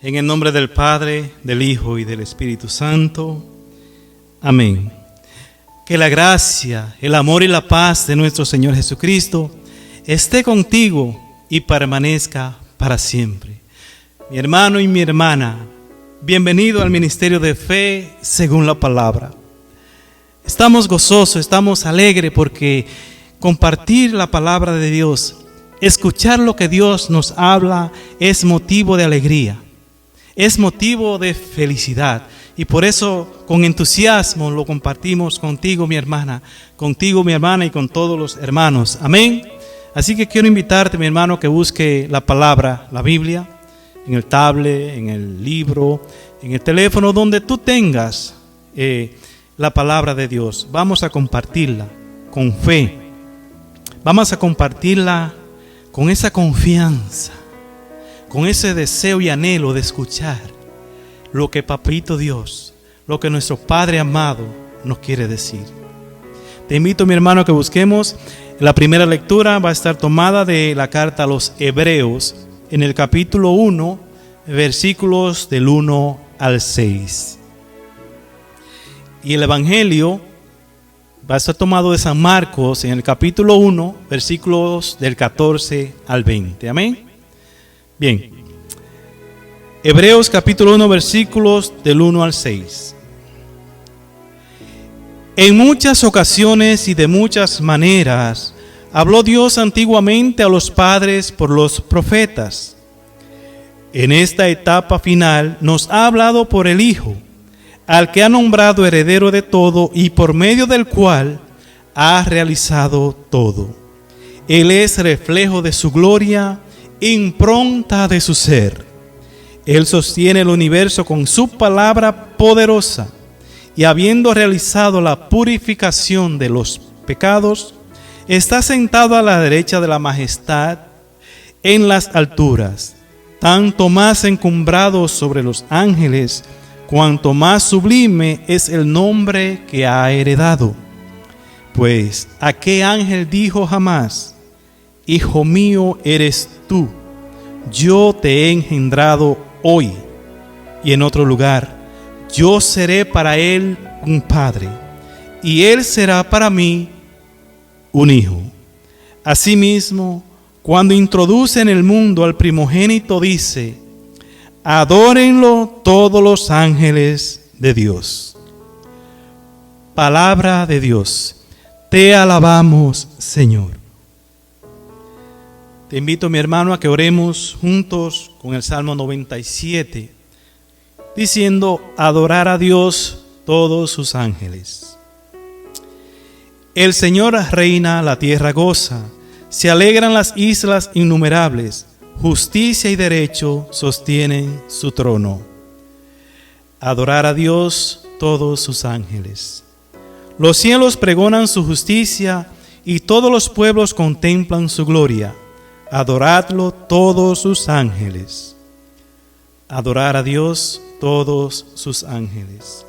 En el nombre del Padre, del Hijo y del Espíritu Santo. Amén. Que la gracia, el amor y la paz de nuestro Señor Jesucristo esté contigo y permanezca para siempre. Mi hermano y mi hermana, bienvenido al Ministerio de Fe según la Palabra. Estamos gozosos, estamos alegres porque compartir la palabra de Dios, escuchar lo que Dios nos habla es motivo de alegría. Es motivo de felicidad y por eso con entusiasmo lo compartimos contigo, mi hermana, y con todos los hermanos. Amén. Así que quiero invitarte, mi hermano, que busque la palabra, la Biblia, en el tablet, en el libro, en el teléfono, donde tú tengas la palabra de Dios. Vamos a compartirla con fe. Vamos a compartirla con esa confianza, con ese deseo y anhelo de escuchar lo que Papito Dios, lo que nuestro Padre amado nos quiere decir. Te invito, mi hermano, a que busquemos. La primera lectura va a estar tomada de la carta a los Hebreos, en el capítulo 1, versículos del 1 al 6. Y el Evangelio va a estar tomado de San Marcos, en el capítulo 1, versículos del 14 al 20. Amén. Bien, Hebreos capítulo 1, versículos del 1 al 6. En muchas ocasiones y de muchas maneras habló Dios antiguamente a los padres por los profetas. En esta etapa final nos ha hablado por el Hijo, al que ha nombrado heredero de todo y por medio del cual ha realizado todo. Él es reflejo de su gloria, impronta de su ser. Él sostiene el universo con su palabra poderosa y habiendo realizado la purificación de los pecados, está sentado a la derecha de la majestad en las alturas, tanto más encumbrado sobre los ángeles, cuanto más sublime es el nombre que ha heredado. Pues, ¿a qué ángel dijo jamás: Hijo mío eres tú, yo te he engendrado hoy? Y en otro lugar: yo seré para él un padre, y él será para mí un hijo. Asimismo, cuando introduce en el mundo al primogénito, dice: adórenlo todos los ángeles de Dios. Palabra de Dios. Te alabamos, Señor. Te invito, mi hermano, a que oremos juntos con el Salmo 97, diciendo: adorar a Dios todos sus ángeles. El Señor reina, la tierra goza, se alegran las islas innumerables, justicia y derecho sostienen su trono. Adorar a Dios todos sus ángeles. Los cielos pregonan su justicia y todos los pueblos contemplan su gloria. Adoradlo todos sus ángeles. Adorar a Dios todos sus ángeles.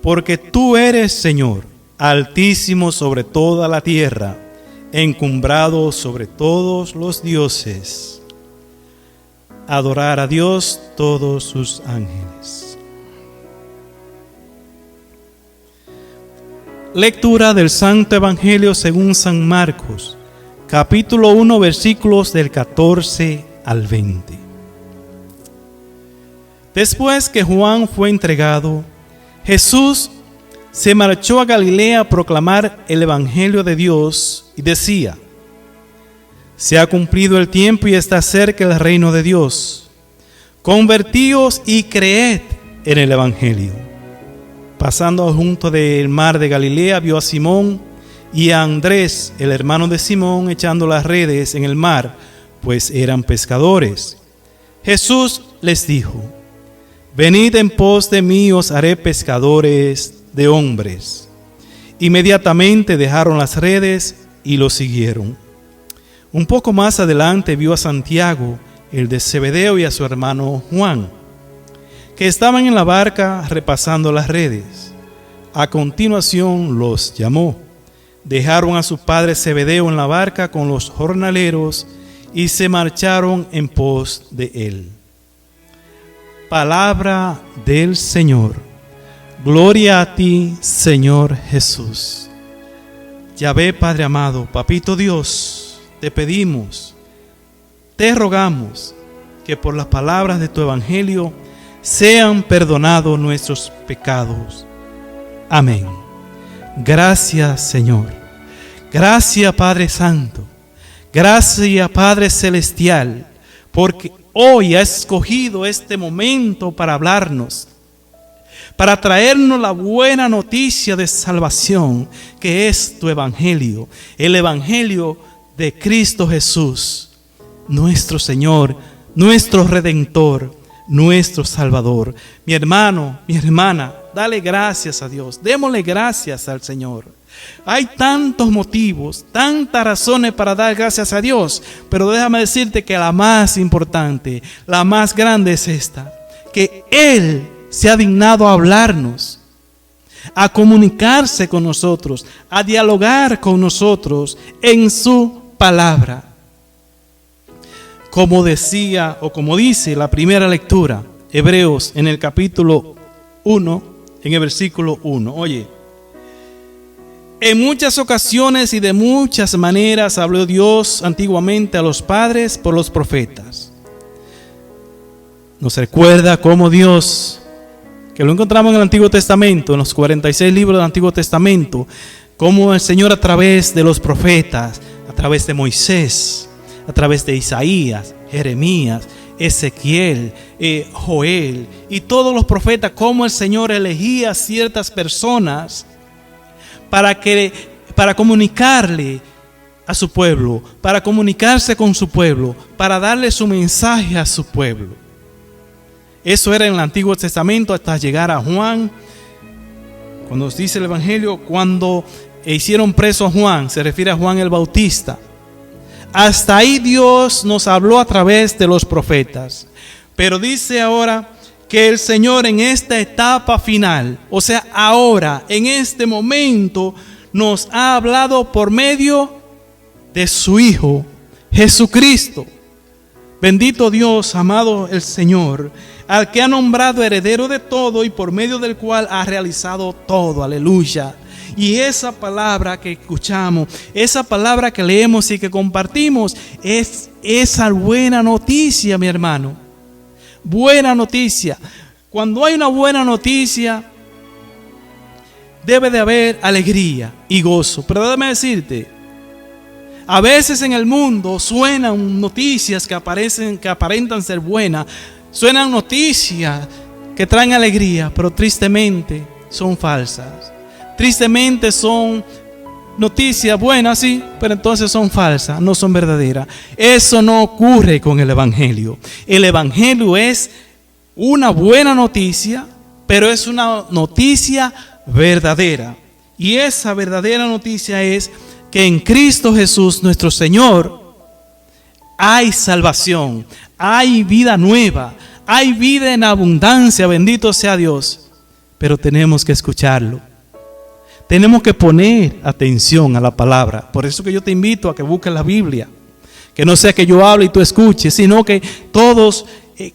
Porque tú eres, Señor, altísimo sobre toda la tierra, encumbrado sobre todos los dioses. Adorar a Dios todos sus ángeles. Lectura del Santo Evangelio según San Marcos, capítulo 1, versículos del 14 al 20. Después que Juan fue entregado, Jesús se marchó a Galilea a proclamar el Evangelio de Dios y decía: se ha cumplido el tiempo y está cerca el reino de Dios. Convertíos y creed en el Evangelio. Pasando junto del mar de Galilea, vio a Simón y a Andrés, el hermano de Simón, echando las redes en el mar, pues eran pescadores. Jesús les dijo: venid en pos de mí, os haré pescadores de hombres. Inmediatamente dejaron las redes y lo siguieron. Un poco más adelante vio a Santiago, el de Zebedeo, y a su hermano Juan, que estaban en la barca repasando las redes. A continuación los llamó. Dejaron a su padre Zebedeo en la barca con los jornaleros y se marcharon en pos de él. Palabra del Señor. Gloria a ti, Señor Jesús. Yahvé, Padre amado, Papito Dios, te pedimos, te rogamos que por las palabras de tu Evangelio sean perdonados nuestros pecados. Amén. Gracias, Señor. Gracias, Padre Santo. Gracias, Padre Celestial, porque hoy has escogido este momento para hablarnos, para traernos la buena noticia de salvación, que es tu Evangelio, el Evangelio de Cristo Jesús, nuestro Señor, nuestro Redentor, nuestro Salvador. Mi hermano, mi hermana, dale gracias a Dios, démosle gracias al Señor. Hay tantos motivos, tantas razones para dar gracias a Dios, pero déjame decirte que la más importante, la más grande es esta, que Él se ha dignado a hablarnos, a comunicarse con nosotros, a dialogar con nosotros en su palabra. Como decía o como dice la primera lectura, Hebreos en el capítulo 1, en el versículo 1. Oye, en muchas ocasiones y de muchas maneras habló Dios antiguamente a los padres por los profetas. Nos recuerda cómo Dios, que lo encontramos en el Antiguo Testamento, en los 46 libros del Antiguo Testamento, cómo el Señor a través de los profetas, a través de Moisés, a través de Isaías, Jeremías, Ezequiel, Joel y todos los profetas, cómo el Señor elegía a ciertas personas para comunicarle a su pueblo, para comunicarse con su pueblo, para darle su mensaje a su pueblo. Eso era en el Antiguo Testamento hasta llegar a Juan. Cuando nos dice el Evangelio, cuando hicieron preso a Juan, se refiere a Juan el Bautista. Hasta ahí Dios nos habló a través de los profetas. Pero dice ahora que el Señor en esta etapa final, o sea, ahora, en este momento, nos ha hablado por medio de su Hijo, Jesucristo. Bendito Dios, amado el Señor, al que ha nombrado heredero de todo y por medio del cual ha realizado todo. Aleluya. Y esa palabra que escuchamos, esa palabra que leemos y que compartimos, es esa buena noticia, mi hermano. Buena noticia. Cuando hay una buena noticia, debe de haber alegría y gozo. Pero déjame decirte, a veces en el mundo suenan noticias que aparentan ser buenas, suenan noticias que traen alegría, pero tristemente son falsas. Tristemente son noticias buenas, sí, pero entonces son falsas, no son verdaderas. Eso no ocurre con el Evangelio. El Evangelio es una buena noticia, pero es una noticia verdadera. Y esa verdadera noticia es que en Cristo Jesús, nuestro Señor, hay salvación, hay vida nueva, hay vida en abundancia, bendito sea Dios. Pero tenemos que escucharlo. Tenemos que poner atención a la palabra. Por eso que yo te invito a que busques la Biblia. Que no sea que yo hable y tú escuches, sino que todos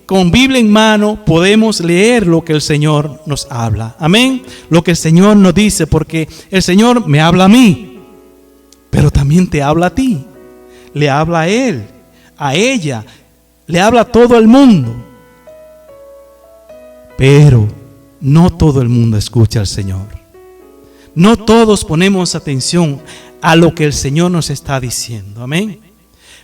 con Biblia en mano podemos leer lo que el Señor nos habla. Amén. Lo que el Señor nos dice, porque el Señor me habla a mí, pero también te habla a ti. Le habla a él, a ella, le habla a todo el mundo. Pero no todo el mundo escucha al Señor. No todos ponemos atención a lo que el Señor nos está diciendo. Amén.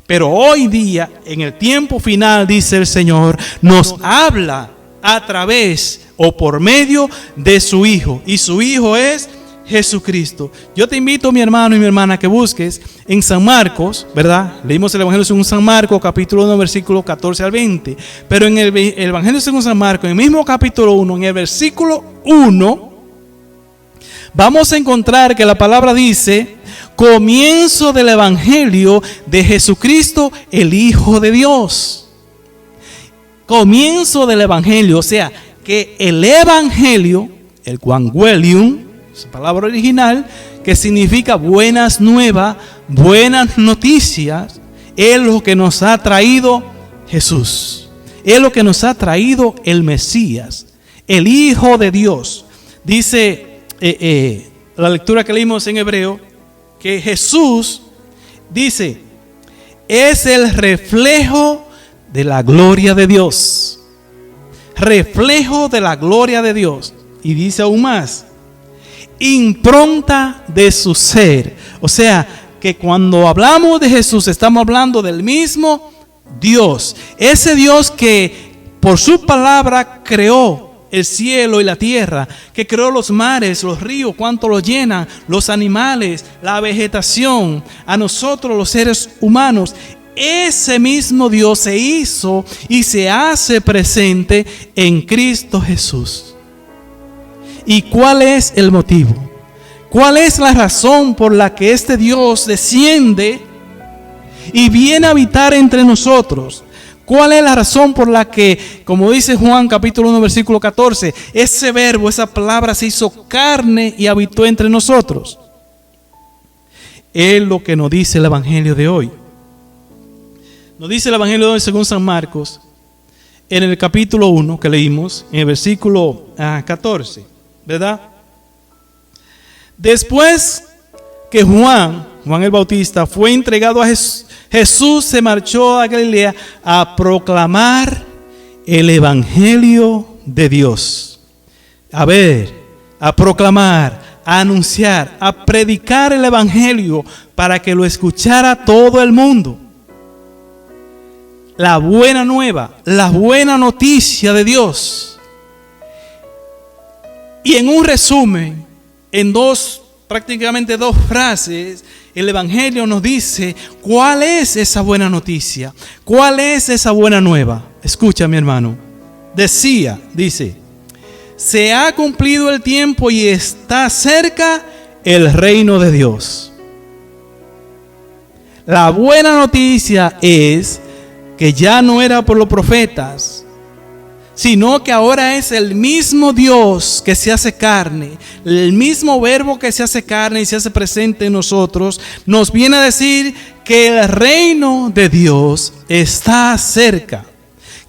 Pero hoy día, en el tiempo final, dice el Señor, nos habla a través o por medio de su Hijo. Y su Hijo es Jesucristo. Yo te invito, mi hermano y mi hermana, que busques en San Marcos, ¿verdad? Leímos el Evangelio según San Marcos, capítulo 1, versículo 14 al 20. Pero en el Evangelio según San Marcos, en el mismo capítulo 1, en el versículo 1, vamos a encontrar que la palabra dice: comienzo del Evangelio de Jesucristo, el Hijo de Dios. Comienzo del Evangelio, o sea, que el Evangelio, el Evangelium, esa palabra original, que significa buenas nuevas, buenas noticias, es lo que nos ha traído Jesús. es lo que nos ha traído el Mesías, el Hijo de Dios. Dice la lectura que leímos en Hebreo, que Jesús, dice, es el reflejo de la gloria de Dios. Reflejo de la gloria de Dios. Y dice aún más, impronta de su ser. O sea, que cuando hablamos de Jesús, estamos hablando del mismo Dios. Ese Dios que por su palabra creó el cielo y la tierra, que creó los mares, los ríos, cuánto los llenan, los animales, la vegetación, a nosotros los seres humanos. Ese mismo Dios se hizo y se hace presente en Cristo Jesús. ¿Y cuál es el motivo? ¿Cuál es la razón por la que este Dios desciende y viene a habitar entre nosotros? ¿Cuál es la razón por la que, como dice Juan capítulo 1 versículo 14, ese verbo, esa palabra se hizo carne y habitó entre nosotros? Es lo que nos dice el Evangelio de hoy. Nos dice el Evangelio de hoy según San Marcos, en el capítulo 1 que leímos, en el versículo 14, ¿verdad? Después que Juan el Bautista fue entregado a Jesús, Jesús se marchó a Galilea a proclamar el Evangelio de Dios. A proclamar, a anunciar, a predicar el Evangelio para que lo escuchara todo el mundo. La buena nueva, la buena noticia de Dios. Y en un resumen, en prácticamente dos frases, el Evangelio nos dice cuál es esa buena noticia, cuál es esa buena nueva. Escucha, mi hermano. Dice, se ha cumplido el tiempo y está cerca el reino de Dios. La buena noticia es que ya no era por los profetas, sino que ahora es el mismo Dios que se hace carne, el mismo verbo que se hace carne y se hace presente en nosotros, nos viene a decir que el reino de Dios está cerca,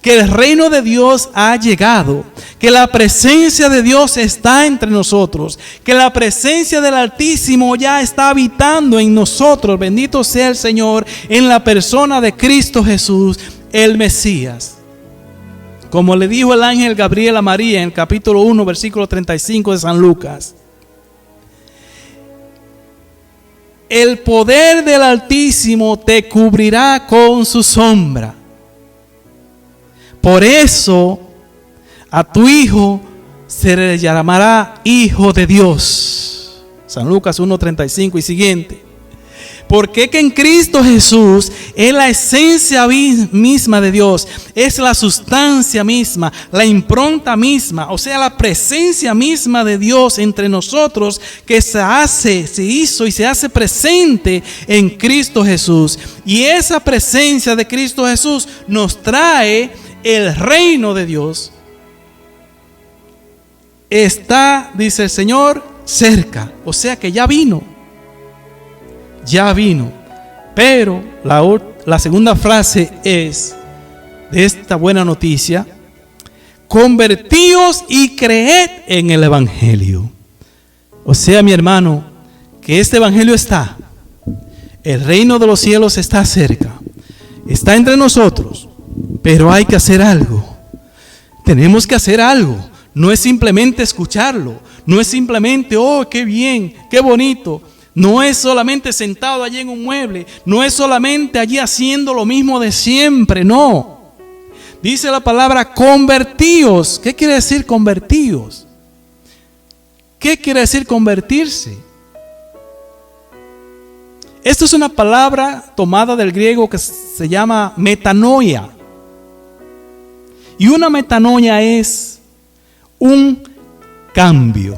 que el reino de Dios ha llegado, que la presencia de Dios está entre nosotros, que la presencia del Altísimo ya está habitando en nosotros. Bendito sea el Señor en la persona de Cristo Jesús, el Mesías. Como le dijo el ángel Gabriel a María en el capítulo 1, versículo 35 de San Lucas. El poder del Altísimo te cubrirá con su sombra. Por eso a tu hijo se le llamará Hijo de Dios. San Lucas 1, 35 y siguiente. Porque que en Cristo Jesús es la esencia misma de Dios, es la sustancia misma, la impronta misma, o sea, la presencia misma de Dios entre nosotros que se hizo y se hace presente en Cristo Jesús. Y esa presencia de Cristo Jesús nos trae el reino de Dios. Está, dice el Señor, cerca, o sea que ya vino. Ya vino. Pero la segunda frase es de esta buena noticia: convertíos y creed en el Evangelio. O sea, mi hermano, que este Evangelio está. El reino de los cielos está cerca. Está entre nosotros. Pero hay que hacer algo. Tenemos que hacer algo. No es simplemente escucharlo. No es simplemente, oh, qué bien, qué bonito. No es solamente sentado allí en un mueble. No es solamente allí haciendo lo mismo de siempre. No. Dice la palabra convertíos. ¿Qué quiere decir convertíos? ¿Qué quiere decir convertirse? Esto es una palabra tomada del griego que se llama metanoia. Y una metanoia es un cambio.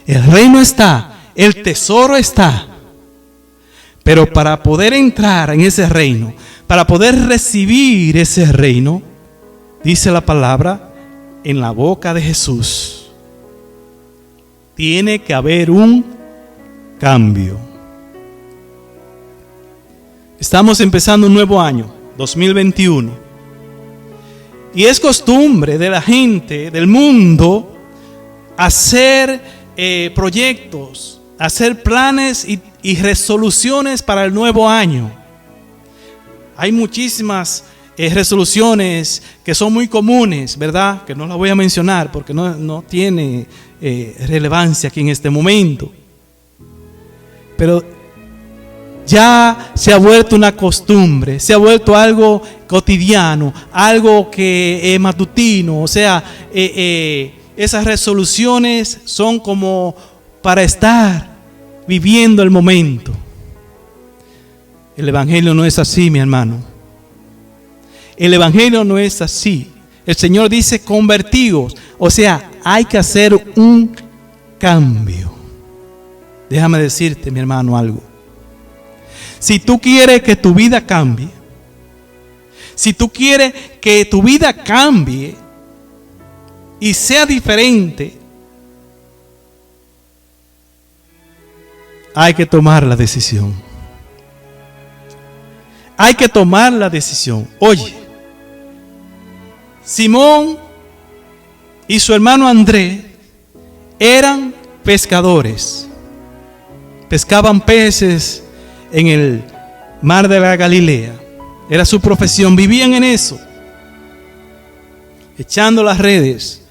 El reino está, el tesoro está, pero para poder entrar en ese reino, para poder recibir ese reino, dice la palabra, en la boca de Jesús, tiene que haber un cambio. Estamos empezando un nuevo año, 2021. Y es costumbre de la gente del mundo hacer proyectos, hacer planes y resoluciones para el nuevo año. Hay muchísimas resoluciones que son muy comunes, ¿verdad? Que no las voy a mencionar porque no tiene relevancia aquí en este momento. Pero ya se ha vuelto una costumbre, se ha vuelto algo cotidiano, algo que es matutino. O sea, esas resoluciones son como para estar viviendo el momento. El Evangelio no es así, mi hermano. El Evangelio no es así. El Señor dice convertidos. O sea, hay que hacer un cambio. Déjame decirte, mi hermano, algo. Si tú quieres que tu vida cambie, si tú quieres que tu vida cambie y sea diferente, hay que tomar la decisión. Hay que tomar la decisión. Oye, Simón y su hermano Andrés eran pescadores. Pescaban peces en el mar de la Galilea. Era su profesión, vivían en eso, echando las redes,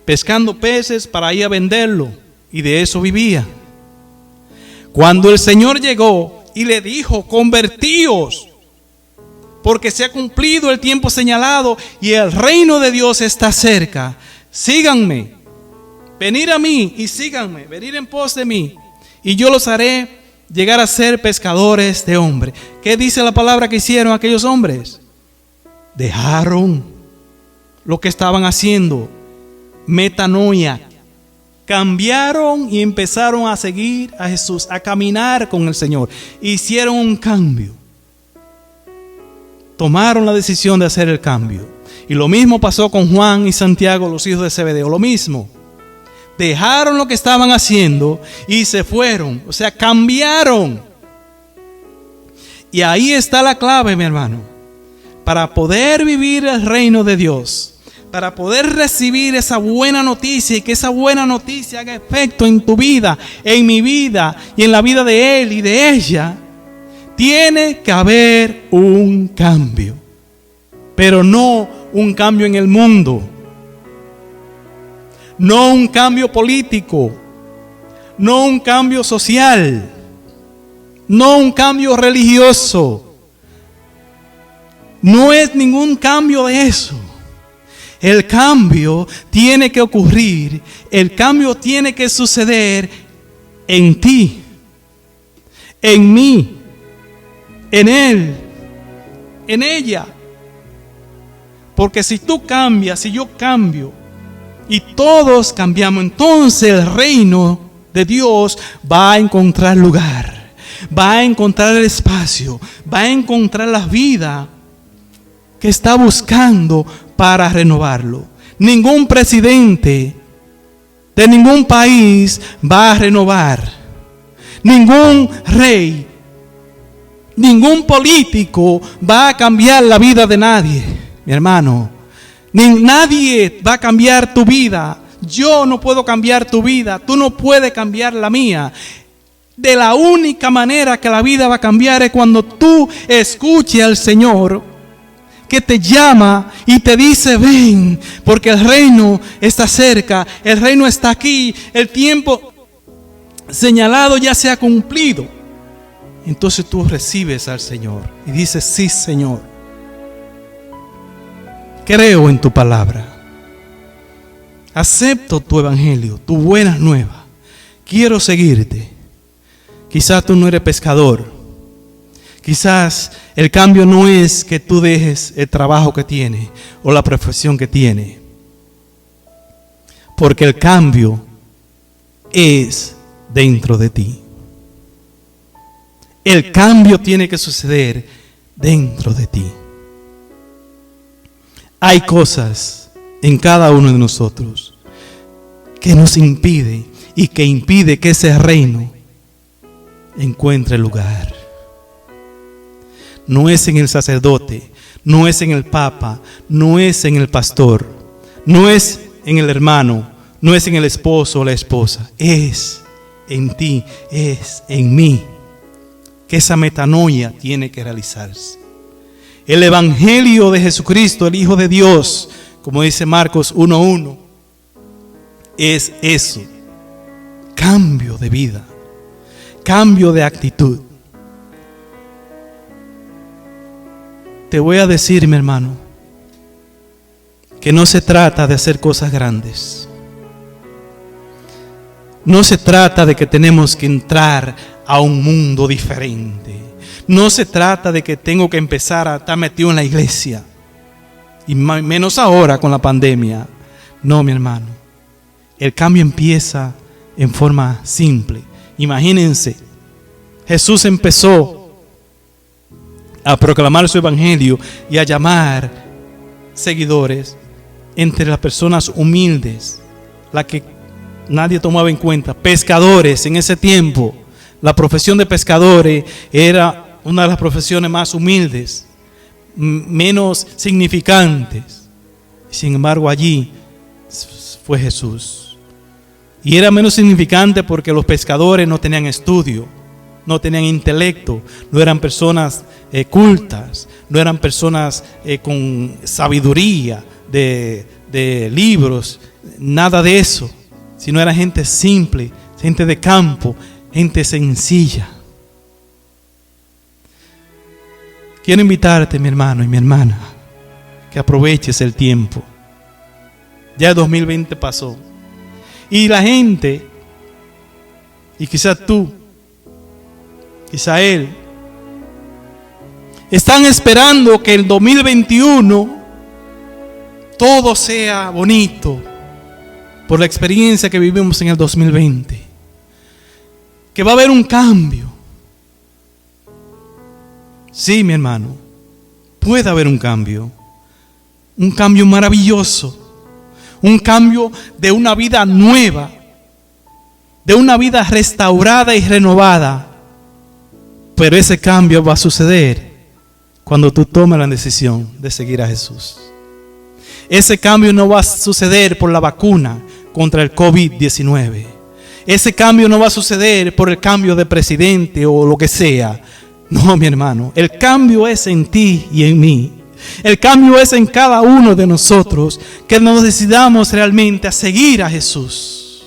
pescando peces para ir a venderlo, y de eso vivían. Cuando el Señor llegó y le dijo: convertíos, porque se ha cumplido el tiempo señalado y el reino de Dios está cerca. Síganme, venid a mí y síganme, venid en pos de mí, y yo los haré llegar a ser pescadores de hombres. ¿Qué dice la palabra que hicieron aquellos hombres? Dejaron lo que estaban haciendo, metanoia, cambiaron y empezaron a seguir a Jesús, a caminar con el Señor. Hicieron un cambio, tomaron la decisión de hacer el cambio. Y lo mismo pasó con Juan y Santiago, los hijos de Zebedeo, lo mismo. Dejaron lo que estaban haciendo y se fueron, o sea, cambiaron. Y ahí está la clave, mi hermano, para poder vivir el reino de Dios, para poder recibir esa buena noticia y que esa buena noticia haga efecto en tu vida, en mi vida y en la vida de él y de ella. Tiene que haber un cambio, pero no un cambio en el mundo. No un cambio político, no un cambio social, no un cambio religioso. No es ningún cambio de eso. El cambio tiene que ocurrir, el cambio tiene que suceder en ti, en mí, en él, en ella. Porque si tú cambias, si yo cambio, y todos cambiamos, entonces el reino de Dios va a encontrar lugar, va a encontrar el espacio, va a encontrar la vida que está buscando para renovarlo. Ningún presidente de ningún país va a renovar, ningún rey, ningún político va a cambiar la vida de nadie, mi hermano. Nadie va a cambiar tu vida. Yo no puedo cambiar tu vida. Tú no puedes cambiar la mía. De la única manera que la vida va a cambiar es cuando tú escuches al Señor que te llama y te dice: ven, porque el reino está cerca, el reino está aquí, el tiempo señalado ya se ha cumplido. Entonces tú recibes al Señor y dices: sí, Señor, creo en tu palabra, acepto tu evangelio, tu buena nueva, quiero seguirte. Quizás tú no eres pescador, quizás el cambio no es que tú dejes el trabajo que tienes o la profesión que tienes, porque el cambio es dentro de ti. El cambio tiene que suceder dentro de ti. Hay cosas en cada uno de nosotros que nos impide y que impide que ese reino encuentre lugar. no es en el sacerdote, no es en el papa, no es en el pastor, no es en el hermano, no es en el esposo o la esposa, es en ti, es en mí, que esa metanoia tiene que realizarse. El Evangelio de Jesucristo, el Hijo de Dios, como dice Marcos 1:1, es eso, cambio de vida, cambio de actitud. Te voy a decir, mi hermano, que no se trata de hacer cosas grandes. No se trata de que tenemos que entrar a un mundo diferente. No se trata de que tengo que empezar a estar metido en la iglesia. Y menos ahora con la pandemia. No, mi hermano. El cambio empieza en forma simple. Imagínense, Jesús empezó a proclamar su evangelio y a llamar seguidores entre las personas humildes, las que nadie tomaba en cuenta, pescadores. En ese tiempo la profesión de pescadores era una de las profesiones más humildes, menos significantes. Sin embargo, allí fue Jesús. Y era menos significante porque los pescadores no tenían estudio, no tenían intelecto, no eran personas cultas, no eran personas con sabiduría de libros, nada de eso, sino era gente simple, gente de campo, gente sencilla. Quiero invitarte, mi hermano y mi hermana, que aproveches el tiempo. Ya el 2020 pasó. Y la gente, y quizás tú, quizás él, están esperando que el 2021 todo sea bonito por la experiencia que vivimos en el 2020. Que va a haber un cambio. Sí, mi hermano, puede haber un cambio maravilloso, un cambio de una vida nueva, de una vida restaurada y renovada. Pero ese cambio va a suceder cuando tú tomes la decisión de seguir a Jesús. Ese cambio no va a suceder por la vacuna contra el COVID-19. Ese cambio no va a suceder por el cambio de presidente o lo que sea. No, mi hermano, el cambio es en ti y en mí. El cambio es en cada uno de nosotros, que nos decidamos realmente a seguir a Jesús,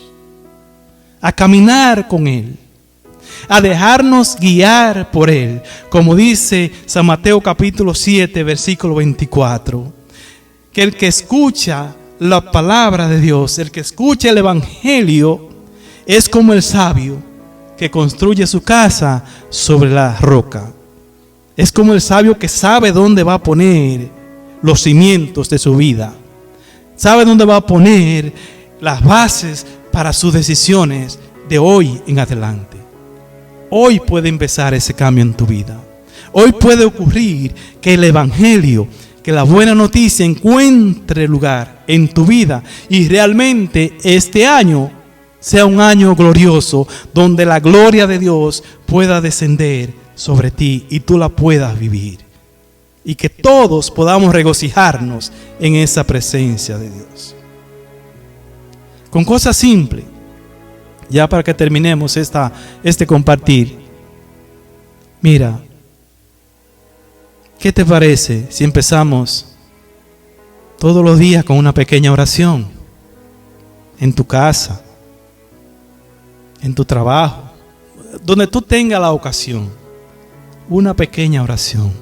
a caminar con Él, a dejarnos guiar por Él, como dice San Mateo capítulo 7, versículo 24, que el que escucha la palabra de Dios, el que escucha el Evangelio, es como el sabio que construye su casa sobre la roca. Es como el sabio que sabe dónde va a poner los cimientos de su vida. Sabe dónde va a poner las bases para sus decisiones de hoy en adelante. Hoy puede empezar ese cambio en tu vida. Hoy puede ocurrir que el Evangelio, que la buena noticia encuentre lugar en tu vida y realmente este año sea un año glorioso donde la gloria de Dios pueda descender sobre ti y tú la puedas vivir. Y que todos podamos regocijarnos en esa presencia de Dios. Con cosas simples, ya para que terminemos este compartir. Mira, ¿qué te parece si empezamos todos los días con una pequeña oración? En tu casa, en tu trabajo, donde tú tengas la ocasión, una pequeña oración.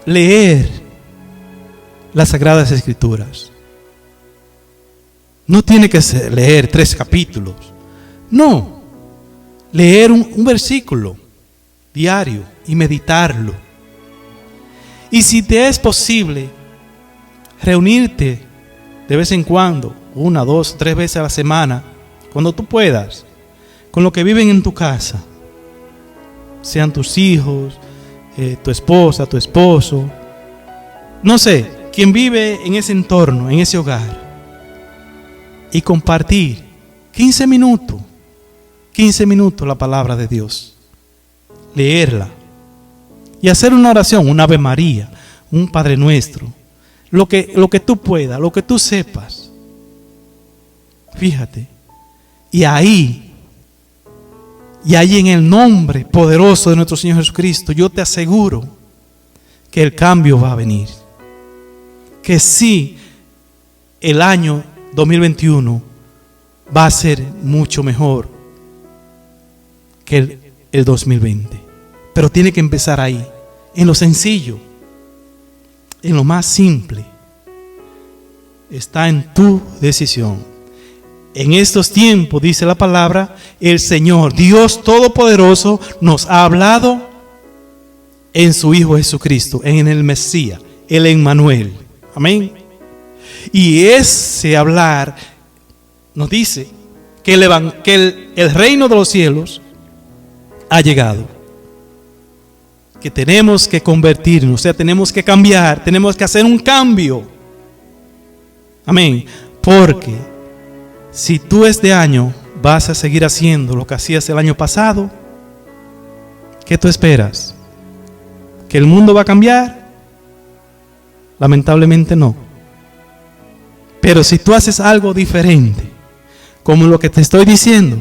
Leer las Sagradas Escrituras. No tiene que ser leer 3 capítulos. No, leer un versículo diario y meditarlo. Y si te es posible, reunirte de vez en cuando, 1, 2, 3 veces a la semana, cuando tú puedas, con los que viven en tu casa, sean tus hijos, tu esposa, tu esposo, no sé, quien vive en ese entorno, en ese hogar, y compartir 15 minutos la palabra de Dios. leerla y hacer una oración, un Ave María, un Padre Nuestro, lo que tú puedas, lo que tú sepas. Fíjate. Y ahí en el nombre poderoso de nuestro Señor Jesucristo, yo te aseguro que el cambio va a venir. Que sí, el año 2021 va a ser mucho mejor que el 2020. Pero tiene que empezar ahí, en lo sencillo, en lo más simple. Está en tu decisión. En estos tiempos, dice la palabra, el Señor, Dios Todopoderoso, nos ha hablado en su Hijo Jesucristo, en el Mesías, el Emmanuel. Amén. Y ese hablar nos dice que el reino de los cielos ha llegado. Que tenemos que convertirnos, o sea, tenemos que cambiar, tenemos que hacer un cambio. Amén. Porque si tú este año vas a seguir haciendo lo que hacías el año pasado, ¿qué tú esperas? ¿Que el mundo va a cambiar? Lamentablemente no. Pero si tú haces algo diferente, como lo que te estoy diciendo,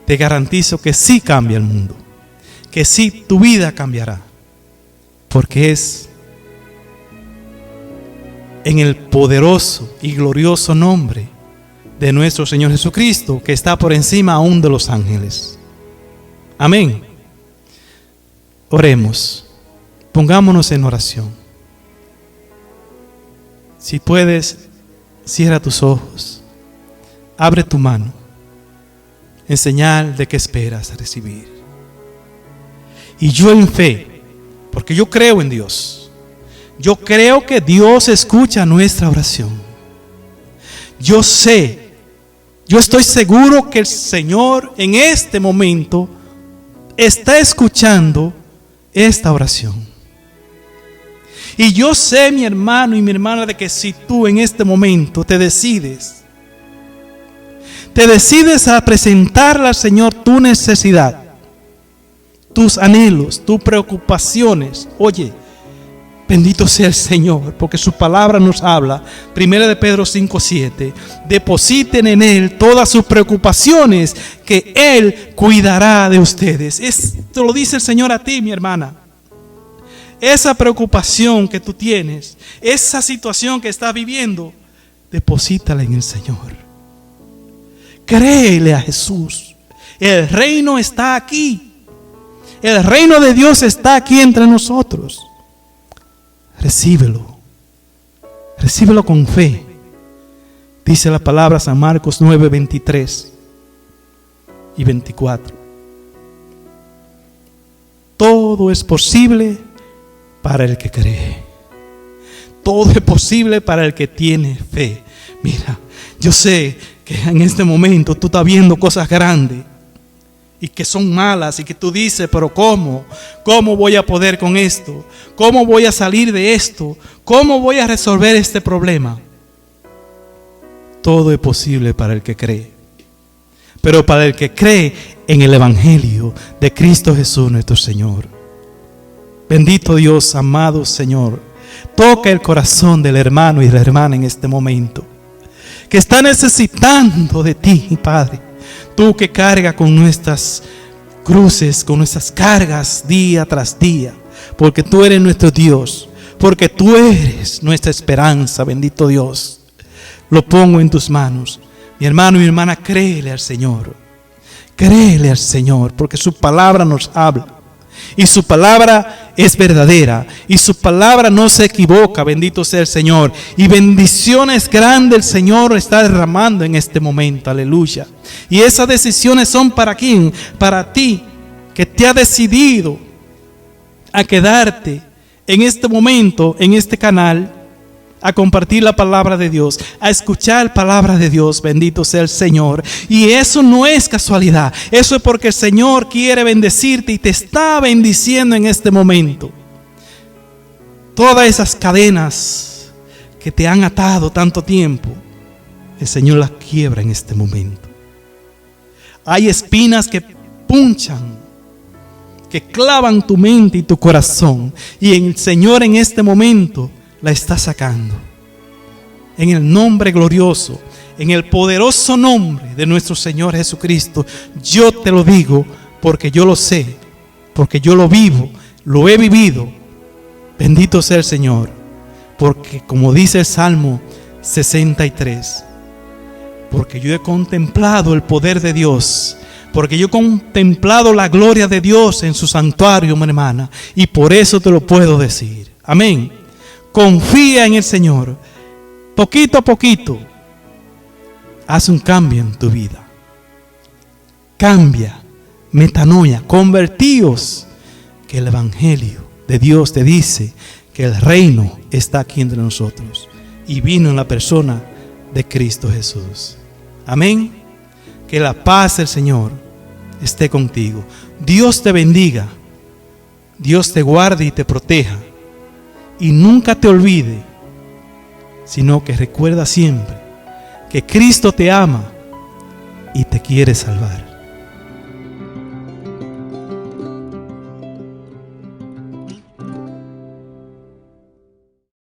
te garantizo que sí cambia el mundo, que sí tu vida cambiará, porque es en el poderoso y glorioso nombre de nuestro Señor Jesucristo, que está por encima aún de los ángeles. Amén. Oremos, pongámonos en oración. Si puedes, cierra tus ojos, abre tu mano, en señal de que esperas recibir. Y yo en fe, porque yo creo en Dios, yo creo que Dios escucha nuestra oración. Yo sé, yo estoy seguro que el Señor en este momento está escuchando esta oración. Y yo sé, mi hermano y mi hermana, de que si tú en este momento te decides a presentarle al Señor tu necesidad, tus anhelos, tus preocupaciones, oye, bendito sea el Señor, porque su palabra nos habla, 1 de Pedro 5:7, depositen en Él todas sus preocupaciones, que Él cuidará de ustedes. Esto lo dice el Señor a ti, mi hermana. Esa preocupación que tú tienes, esa situación que estás viviendo, deposítala en el Señor. Créele a Jesús. El reino está aquí. El reino de Dios está aquí entre nosotros. Recíbelo. Recíbelo con fe. Dice la palabra San Marcos 9, 23 y 24. Todo es posible para el que cree. Todo es posible para el que tiene fe. Mira, yo sé que en este momento tú estás viendo cosas grandes y que son malas y que tú dices, pero ¿cómo? ¿Cómo voy a poder con esto? ¿Cómo voy a salir de esto? ¿Cómo voy a resolver este problema? Todo es posible para el que cree. Pero para el que cree en el Evangelio de Cristo Jesús nuestro Señor. Bendito Dios, amado Señor, toca el corazón del hermano y de la hermana en este momento, que está necesitando de ti, Padre. Tú que cargas con nuestras cruces, con nuestras cargas día tras día, porque tú eres nuestro Dios, porque tú eres nuestra esperanza, bendito Dios. Lo pongo en tus manos. Mi hermano y mi hermana, créele al Señor. Créele al Señor, porque su palabra nos habla. Y su palabra es verdadera. Y su palabra no se equivoca. Bendito sea el Señor. Y bendiciones grandes el Señor está derramando en este momento. Aleluya. Y esas decisiones son para quién? Para ti, que te ha decidido a quedarte en este momento, en este canal, a compartir la palabra de Dios, a escuchar palabra de Dios. Bendito sea el Señor. Y eso no es casualidad. Eso es porque el Señor quiere bendecirte y te está bendiciendo en este momento. Todas esas cadenas que te han atado tanto tiempo, el Señor las quiebra en este momento. Hay espinas que punchan que clavan tu mente y tu corazón. Y el Señor en este momento la está sacando. En el nombre glorioso, en el poderoso nombre de nuestro Señor Jesucristo, yo te lo digo porque yo lo sé, porque yo lo vivo, lo he vivido. Bendito sea el Señor, porque como dice el Salmo 63, porque yo he contemplado el poder de Dios, porque yo he contemplado la gloria de Dios en su santuario, mi hermana, y por eso te lo puedo decir. Amén. Confía en el Señor. Poquito a poquito, haz un cambio en tu vida. Cambia, metanoia, convertíos, que el Evangelio de Dios te dice que el reino está aquí entre nosotros y vino en la persona de Cristo Jesús. Amén. Que la paz del Señor esté contigo. Dios te bendiga, Dios te guarde y te proteja, y nunca te olvide, sino que recuerda siempre que Cristo te ama y te quiere salvar.